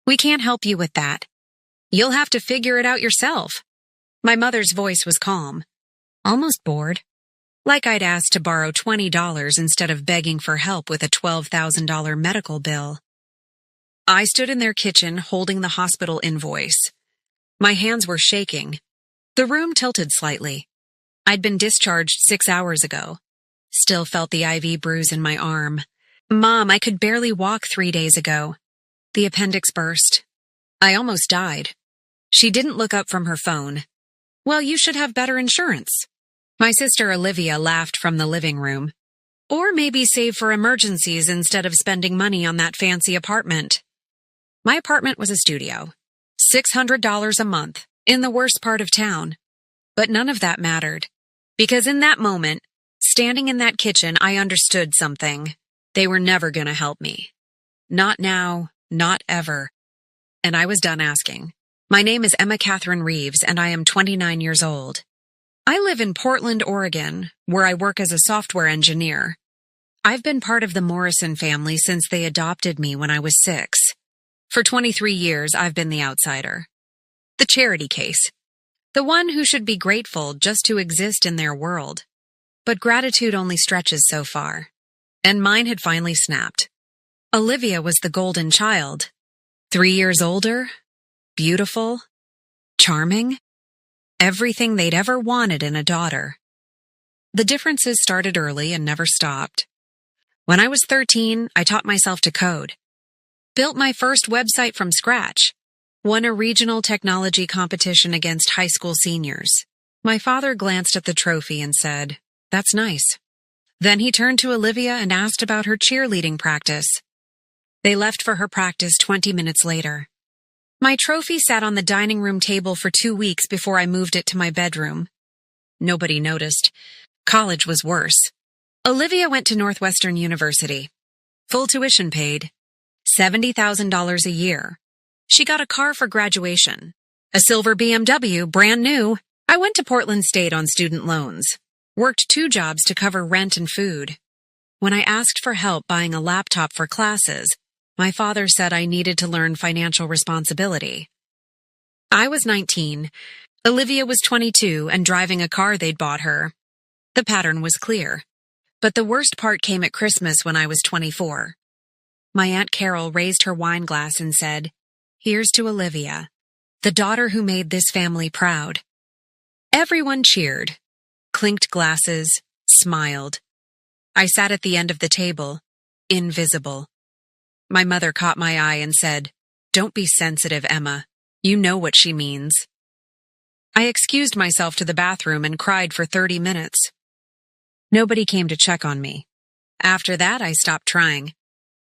We can't help you with that. You'll have to figure it out yourself. My mother's voice was calm, almost bored, like I'd asked to borrow $20 instead of begging for help with a $12,000 medical bill. I stood in their kitchen holding the hospital invoice. My hands were shaking. The room tilted slightly. I'd been discharged 6 hours ago. Still felt the IV bruise in my arm. Mom, I could barely walk 3 days ago. The appendix burst. I almost died. She didn't look up from her phone. Well, you should have better insurance. My sister Olivia laughed from the living room. Or maybe save for emergencies instead of spending money on that fancy apartment. My apartment was a studio. $600 a month, in the worst part of town. But none of that mattered. Because in that moment, standing in that kitchen, I understood something. They were never going to help me. Not now, not ever. And I was done asking. My name is Emma Catherine Reeves, and I am 29 years old. I live in Portland, Oregon, where I work as a software engineer. I've been part of the Morrison family since they adopted me when I was 6. For 23 years, I've been the outsider. The charity case. The one who should be grateful just to exist in their world. But gratitude only stretches so far. And mine had finally snapped. Olivia was the golden child. 3 years older, beautiful, charming, everything they'd ever wanted in a daughter. The differences started early and never stopped. When I was 13, I taught myself to code. Built my first website from scratch. Won a regional technology competition against high school seniors. My father glanced at the trophy and said, "That's nice." Then he turned to Olivia and asked about her cheerleading practice. They left for her practice 20 minutes later. My trophy sat on the dining room table for 2 weeks before I moved it to my bedroom. Nobody noticed. College was worse. Olivia went to Northwestern University. Full tuition paid. $70,000 a year. She got a car for graduation. A silver BMW, brand new. I went to Portland State on student loans. Worked 2 jobs to cover rent and food. When I asked for help buying a laptop for classes, my father said I needed to learn financial responsibility. I was 19. Olivia was 22 and driving a car they'd bought her. The pattern was clear. But the worst part came at Christmas when I was 24. My Aunt Carol raised her wine glass and said, "Here's to Olivia, the daughter who made this family proud." Everyone cheered, clinked glasses, smiled. I sat at the end of the table, invisible. My mother caught my eye and said, "Don't be sensitive, Emma. You know what she means." I excused myself to the bathroom and cried for 30 minutes. Nobody came to check on me. After that, I stopped trying,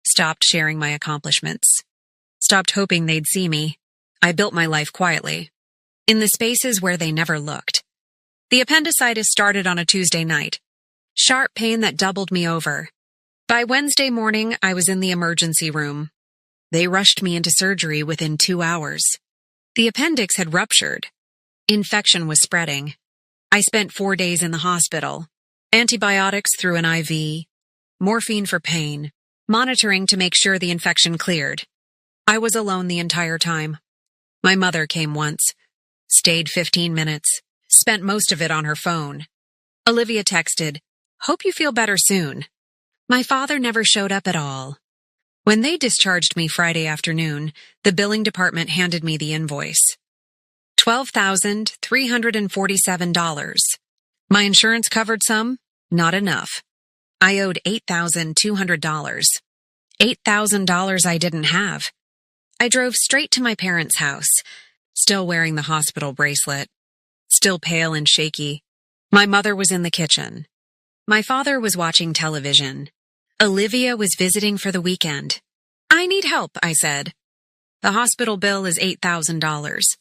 stopped sharing my accomplishments, stopped hoping they'd see me. I built my life quietly, in the spaces where they never looked. The appendicitis started on a Tuesday night. Sharp pain that doubled me over. By Wednesday morning, I was in the emergency room. They rushed me into surgery within 2 hours. The appendix had ruptured. Infection was spreading. I spent 4 days in the hospital. Antibiotics through an IV. Morphine for pain. Monitoring to make sure the infection cleared. I was alone the entire time. My mother came once. Stayed 15 minutes. Spent most of it on her phone. Olivia texted, "Hope you feel better soon." My father never showed up at all. When they discharged me Friday afternoon, the billing department handed me the invoice. $12,347. My insurance covered some, not enough. I owed $8,200. $8,000 I didn't have. I drove straight to my parents' house, still wearing the hospital bracelet, still pale and shaky. My mother was in the kitchen. My father was watching television. Olivia was visiting for the weekend. "I need help," I said. "The hospital bill is $8,000.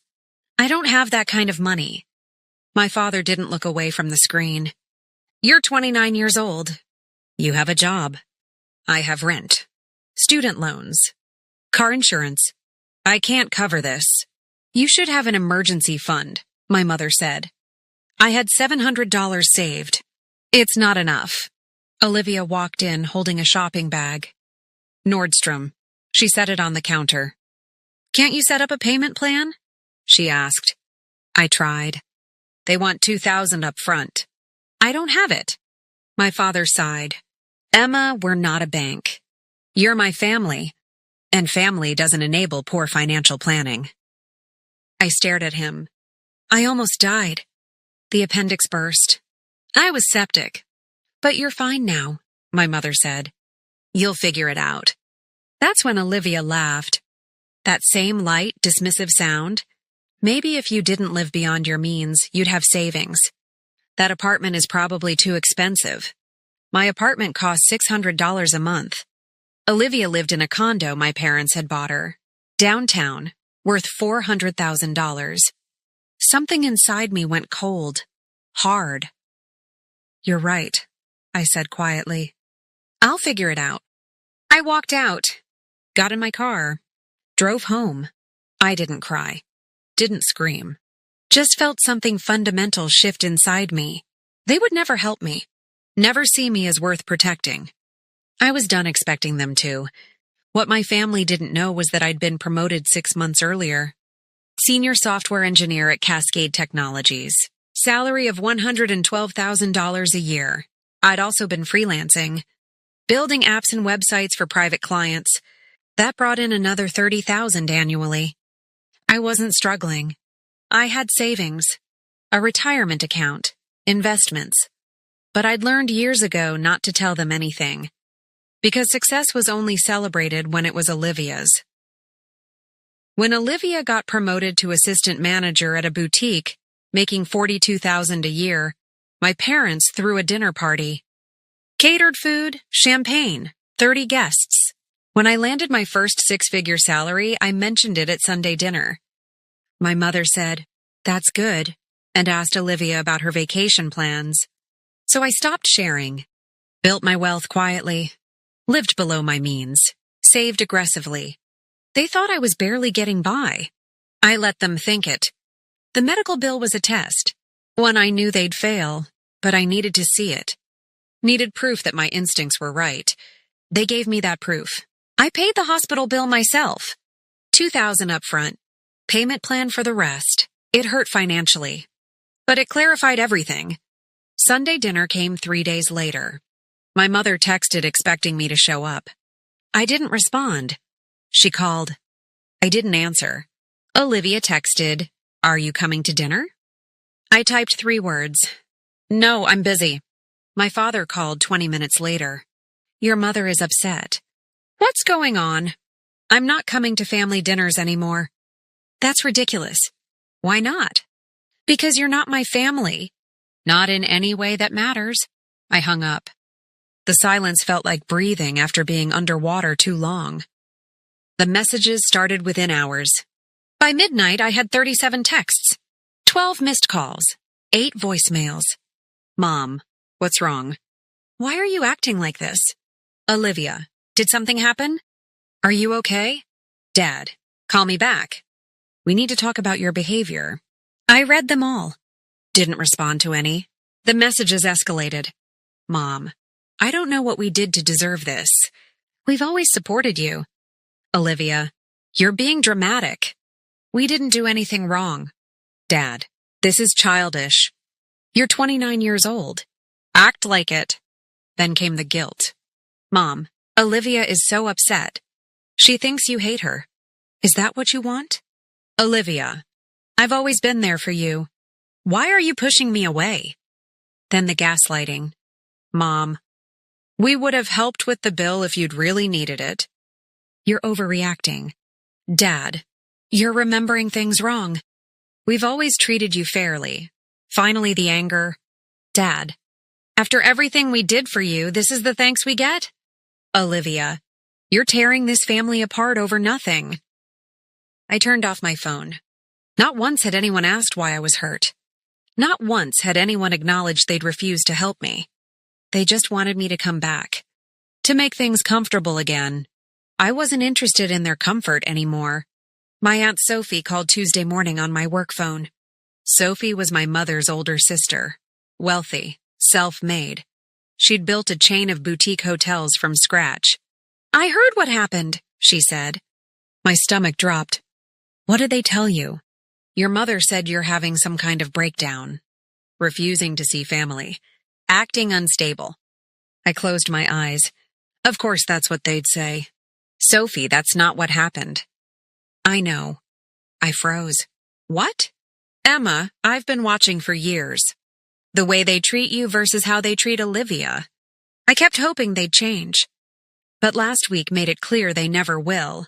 I don't have that kind of money." My father didn't look away from the screen. "You're 29 years old. You have a job. I have rent. Student loans. Car insurance. I can't cover this. You should have an emergency fund," my mother said. I had $700 saved. "It's not enough." Olivia walked in holding a shopping bag. "Nordstrom." She set it on the counter. Can't you set up a payment plan? She asked. I tried. They want $2,000 up front. I don't have it. My father sighed. Emma, we're not a bank. You're my family, and family doesn't enable poor financial planning. I stared at him. I almost died. The appendix burst. I was septic. But you're fine now, my mother said. You'll figure it out. That's when Olivia laughed. That same light, dismissive sound. Maybe if you didn't live beyond your means, you'd have savings. That apartment is probably too expensive. My apartment cost $600 a month. Olivia lived in a condo my parents had bought her. Downtown, worth $400,000. Something inside me went cold. Hard. You're right, I said quietly. I'll figure it out. I walked out, got in my car, drove home. I didn't cry, didn't scream. Just felt something fundamental shift inside me. They would never help me, never see me as worth protecting. I was done expecting them to. What my family didn't know was that I'd been promoted 6 months earlier. Senior software engineer at Cascade Technologies. Salary of $112,000 a year. I'd also been freelancing, building apps and websites for private clients. That brought in another $30,000 annually. I wasn't struggling. I had savings, a retirement account, investments. But I'd learned years ago not to tell them anything, because success was only celebrated when it was Olivia's. When Olivia got promoted to assistant manager at a boutique, making $42,000 a year, my parents threw a dinner party. Catered food, champagne, 30 guests. When I landed my first 6-figure salary, I mentioned it at Sunday dinner. My mother said, "That's good," and asked Olivia about her vacation plans. So I stopped sharing, built my wealth quietly, lived below my means, saved aggressively. They thought I was barely getting by. I let them think it. The medical bill was a test, one I knew they'd fail, but I needed to see it. Needed proof that my instincts were right. They gave me that proof. I paid the hospital bill myself. $2,000 up front. Payment plan for the rest. It hurt financially, but it clarified everything. Sunday dinner came 3 days later. My mother texted expecting me to show up. I didn't respond. She called. I didn't answer. Olivia texted, "Are you coming to dinner?" I typed 3 words. "No, I'm busy." My father called 20 minutes later. "Your mother is upset." "What's going on?" "I'm not coming to family dinners anymore." "That's ridiculous." "Why not?" "Because you're not my family." "Not in any way that matters." I hung up. The silence felt like breathing after being underwater too long. The messages started within hours. By midnight, I had 37 texts, 12 missed calls, 8 voicemails. Mom, what's wrong? Why are you acting like this? Olivia, did something happen? Are you okay? Dad, call me back. We need to talk about your behavior. I read them all. Didn't respond to any. The messages escalated. Mom, I don't know what we did to deserve this. We've always supported you. Olivia, you're being dramatic. We didn't do anything wrong. Dad, this is childish. You're 29 years old. Act like it. Then came the guilt. Mom, Olivia is so upset. She thinks you hate her. Is that what you want? Olivia, I've always been there for you. Why are you pushing me away? Then the gaslighting. Mom, we would have helped with the bill if you'd really needed it. You're overreacting. Dad, you're remembering things wrong. We've always treated you fairly. Finally, the anger. Dad, after everything we did for you, this is the thanks we get? Olivia, you're tearing this family apart over nothing. I turned off my phone. Not once had anyone asked why I was hurt. Not once had anyone acknowledged they'd refused to help me. They just wanted me to come back. To make things comfortable again. I wasn't interested in their comfort anymore. My Aunt Sophie called Tuesday morning on my work phone. Sophie was my mother's older sister. Wealthy, self-made. She'd built a chain of boutique hotels from scratch. I heard what happened, she said. My stomach dropped. What did they tell you? Your mother said you're having some kind of breakdown. Refusing to see family. Acting unstable. I closed my eyes. Of course that's what they'd say. Sophie, that's not what happened. I know. I froze. What? Emma, I've been watching for years. The way they treat you versus how they treat Olivia. I kept hoping they'd change. But last week made it clear they never will.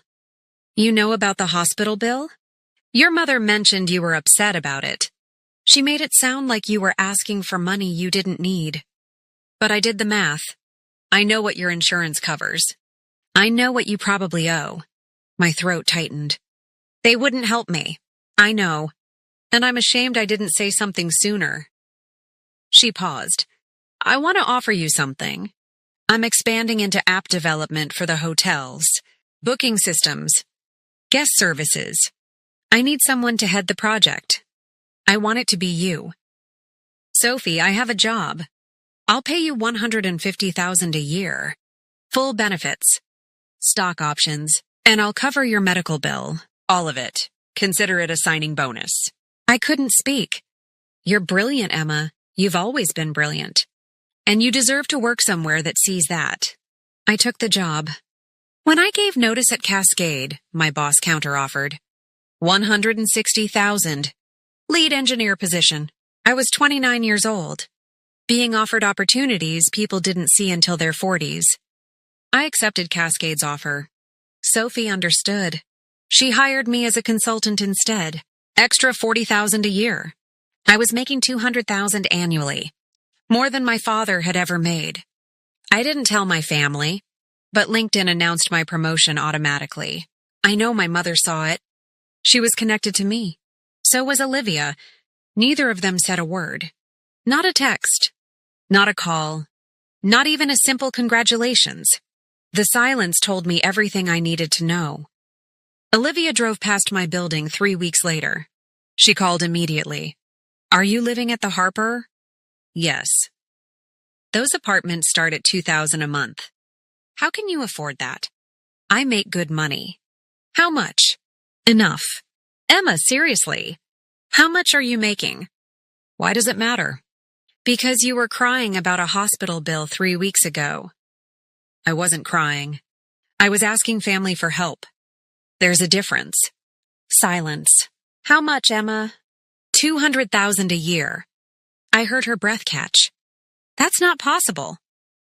You know about the hospital bill? Your mother mentioned you were upset about it. She made it sound like you were asking for money you didn't need. But I did the math. I know what your insurance covers. I know what you probably owe. My throat tightened. They wouldn't help me. I know. And I'm ashamed I didn't say something sooner. She paused. I want to offer you something. I'm expanding into app development for the hotels, booking systems, guest services. I need someone to head the project. I want it to be you. Sophie, I have a job. I'll pay you $150,000 a year. Full benefits, stock options, and I'll cover your medical bill. All of it. Consider it a signing bonus. I couldn't speak. You're brilliant, Emma. You've always been brilliant. And you deserve to work somewhere that sees that. I took the job. When I gave notice at Cascade, my boss counteroffered. $160,000. Lead engineer position. I was 29 years old. Being offered opportunities people didn't see until their 40s. I accepted Cascade's offer. Sophie understood. She hired me as a consultant instead. Extra $40,000 a year. I was making $200,000 annually. More than my father had ever made. I didn't tell my family, but LinkedIn announced my promotion automatically. I know my mother saw it. She was connected to me. So was Olivia. Neither of them said a word. Not a text. Not a call. Not even a simple congratulations. The silence told me everything I needed to know. Olivia drove past my building 3 weeks later. She called immediately. Are you living at the Harper? Yes. Those apartments start at $2,000 a month. How can you afford that? I make good money. How much? Enough. Emma, seriously. How much are you making? Why does it matter? Because you were crying about a hospital bill 3 weeks ago. I wasn't crying. I was asking family for help. There's a difference. Silence. How much, Emma? $200,000 a year. I heard her breath catch. That's not possible.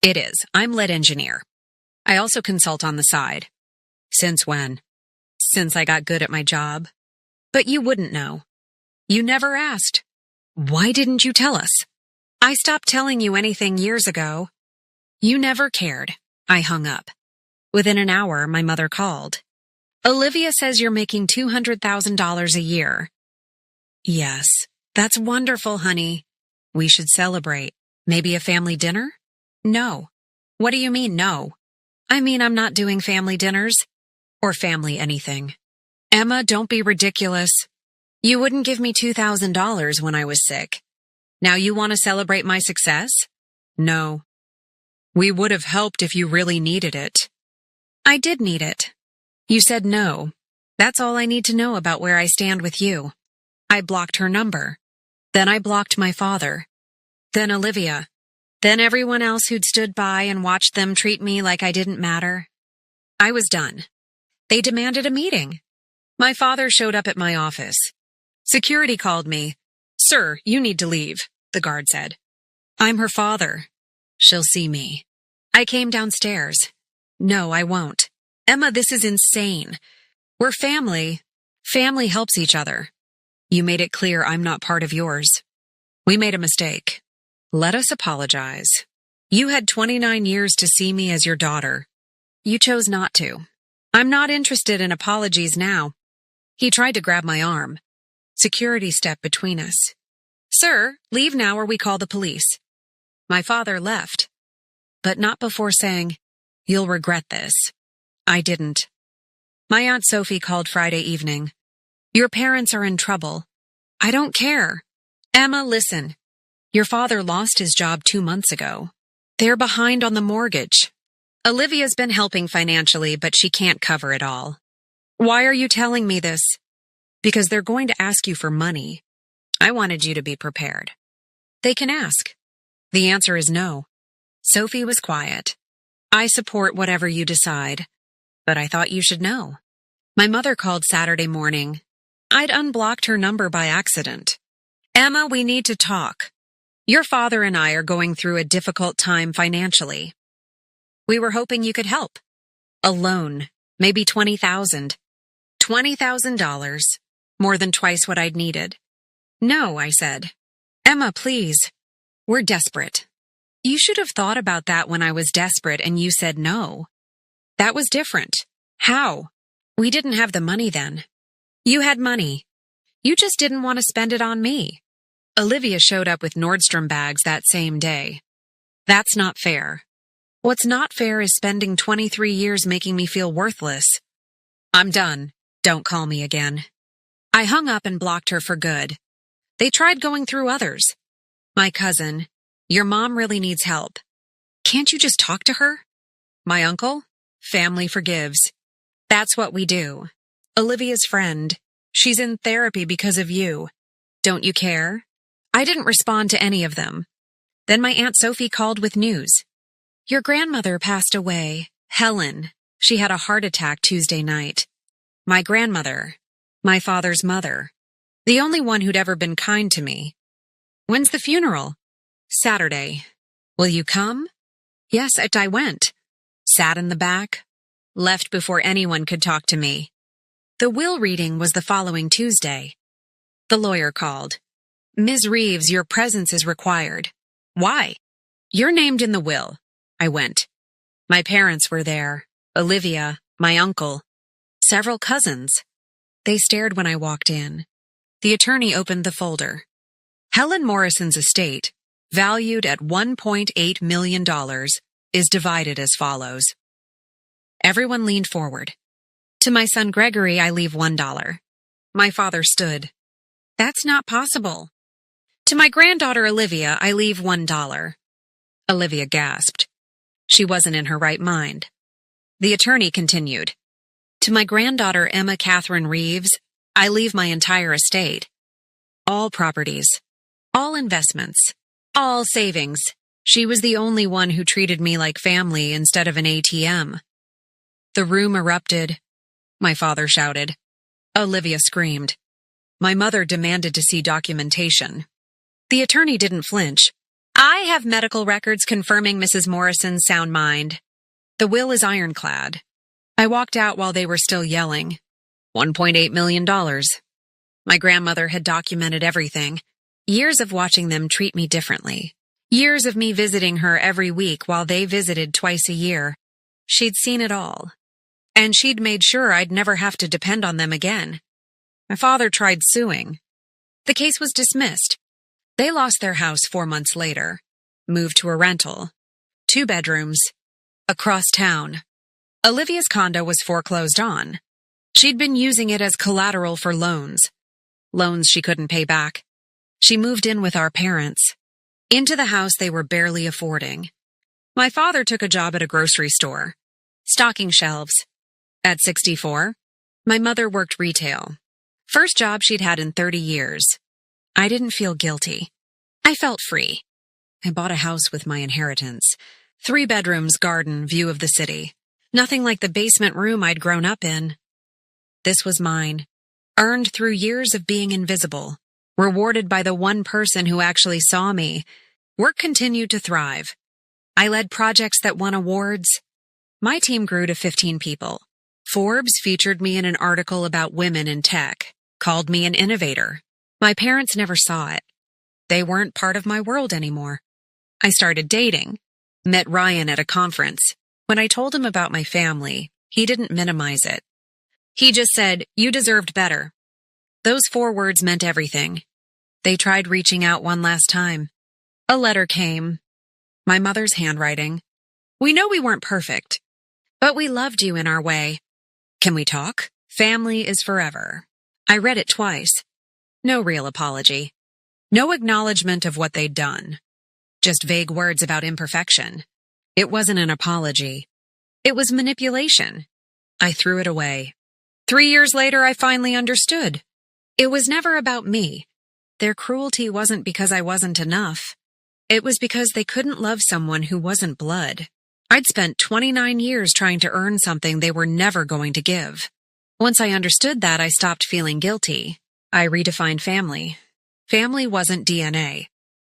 It is. I'm lead engineer. I also consult on the side. Since when? Since I got good at my job. But you wouldn't know. You never asked. Why didn't you tell us? I stopped telling you anything years ago. You never cared. I hung up. Within an hour, my mother called. Olivia says you're making $200,000 a year. Yes, that's wonderful, honey. We should celebrate. Maybe a family dinner? No. What do you mean, no? I mean, I'm not doing family dinners. Or family anything. Emma, don't be ridiculous. You wouldn't give me $2,000 when I was sick. Now you want to celebrate my success? No. We would have helped if you really needed it. I did need it. You said no. That's all I need to know about where I stand with you. I blocked her number. Then I blocked my father. Then Olivia. Then everyone else who'd stood by and watched them treat me like I didn't matter. I was done. They demanded a meeting. My father showed up at my office. Security called me. Sir, you need to leave, the guard said. I'm her father. She'll see me. I came downstairs. No, I won't. Emma, this is insane. We're family. Family helps each other. You made it clear I'm not part of yours. We made a mistake. Let us apologize. You had 29 years to see me as your daughter. You chose not to. I'm not interested in apologies now. He tried to grab my arm. Security stepped between us. Sir, leave now or we call the police. My father left, but not before saying, you'll regret this. I didn't. My Aunt Sophie called Friday evening. Your parents are in trouble. I don't care. Emma, listen. Your father lost his job 2 months ago. They're behind on the mortgage. Olivia's been helping financially, but she can't cover it all. Why are you telling me this? because they're going to ask you for money. I wanted you to be prepared. They can ask. The answer is no. Sophie was quiet. I support whatever you decide, but I thought you should know. My mother called Saturday morning. I'd unblocked her number by accident. Emma, we need to talk. Your father and I are going through a difficult time financially. We were hoping you could help. A loan, maybe $20,000. $20,000, more than twice what I'd needed. No, I said. Emma, please. We're desperate. You should have thought about that when I was desperate and you said no. That was different. How? We didn't have the money then. You had money. You just didn't want to spend it on me. Olivia showed up with Nordstrom bags that same day. That's not fair. What's not fair is spending 23 years making me feel worthless. I'm done. Don't call me again. I hung up and blocked her for good. They tried going through others. My cousin, your mom really needs help. Can't you just talk to her? My uncle, family forgives. That's what we do. Olivia's friend. She's in therapy because of you. Don't you care? I didn't respond to any of them. Then my Aunt Sophie called with news. Your grandmother passed away, Helen. She had a heart attack Tuesday night. My grandmother, my father's mother, the only one who'd ever been kind to me. When's the funeral? Saturday. Will you come? Yes, I went. Sat in the back. Left before anyone could talk to me. The will reading was the following Tuesday. The lawyer called. Ms. Reeves, your presence is required. Why? You're named in the will. I went. My parents were there. Olivia, my uncle, several cousins. They stared when I walked in. The attorney opened the folder. Helen Morrison's estate, valued at $1.8 million, is divided as follows. Everyone leaned forward. To my son Gregory, I leave $1. My father stood. That's not possible. To my granddaughter Olivia, I leave $1. Olivia gasped. She wasn't in her right mind. The attorney continued. To my granddaughter Emma Catherine Reeves, I leave my entire estate. All properties, all investments, all savings. She was the only one who treated me like family instead of an ATM. The room erupted. My father shouted. Olivia screamed. My mother demanded to see documentation. The attorney didn't flinch. I have medical records confirming Mrs. Morrison's sound mind. The will is ironclad. I walked out while they were still yelling. $1.8 million. My grandmother had documented everything. Years of watching them treat me differently. Years of me visiting her every week while they visited twice a year. She'd seen it all. And she'd made sure I'd never have to depend on them again. My father tried suing. The case was dismissed. They lost their house 4 months later. Moved to a rental. 2 bedrooms. Across town. Olivia's condo was foreclosed on. She'd been using it as collateral for loans. Loans she couldn't pay back. She moved in with our parents. Into the house they were barely affording. My father took a job at a grocery store. Stocking shelves. At 64, my mother worked retail. First job she'd had in 30 years. I didn't feel guilty. I felt free. I bought a house with my inheritance. 3 bedrooms, garden, view of the city. Nothing like the basement room I'd grown up in. This was mine. Earned through years of being invisible. Rewarded by the one person who actually saw me. Work continued to thrive. I led projects that won awards. My team grew to 15 people. Forbes featured me in an article about women in tech. Called me an innovator. My parents never saw it. They weren't part of my world anymore. I started dating. Met Ryan at a conference. When I told him about my family, he didn't minimize it. He just said, "You deserved better." Those 4 words meant everything. They tried reaching out one last time. A letter came. My mother's handwriting. "We know we weren't perfect, but we loved you in our way. Can we talk? Family is forever." I read it twice. No real apology. No acknowledgement of what they'd done. Just vague words about imperfection. It wasn't an apology. It was manipulation. I threw it away. 3 years later, I finally understood. It was never about me. Their cruelty wasn't because I wasn't enough. It was because they couldn't love someone who wasn't blood. I'd spent 29 years trying to earn something they were never going to give. Once I understood that, I stopped feeling guilty. I redefined family. Family wasn't DNA.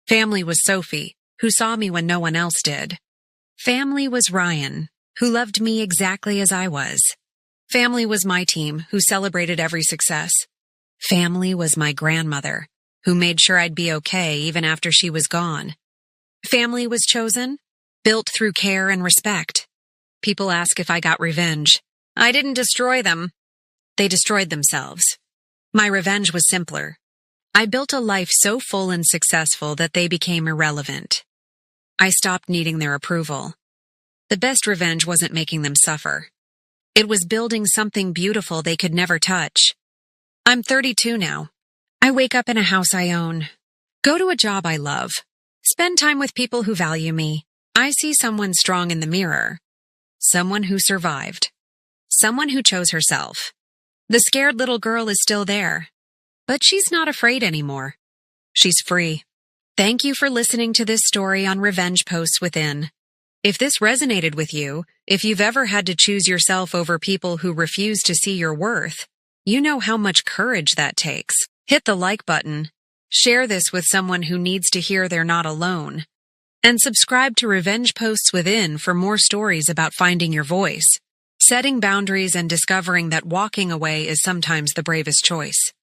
Family was Sophie, who saw me when no one else did. Family was Ryan, who loved me exactly as I was. Family was my team, who celebrated every success. Family was my grandmother, who made sure I'd be okay even after she was gone. Family was chosen, built through care and respect. People ask if I got revenge. I didn't destroy them. They destroyed themselves. My revenge was simpler. I built a life so full and successful that they became irrelevant. I stopped needing their approval. The best revenge wasn't making them suffer. It was building something beautiful they could never touch. I'm 32 now. I wake up in a house I own, go to a job I love, spend time with people who value me. I see someone strong in the mirror, someone who survived, someone who chose herself. The scared little girl is still there, but she's not afraid anymore. She's free. Thank you for listening to this story on Revenge Posts Within. If this resonated with you, if you've ever had to choose yourself over people who refuse to see your worth, you know how much courage that takes. Hit the like button, share this with someone who needs to hear they're not alone, and subscribe to Revenge Posts Within for more stories about finding your voice, setting boundaries, and discovering that walking away is sometimes the bravest choice.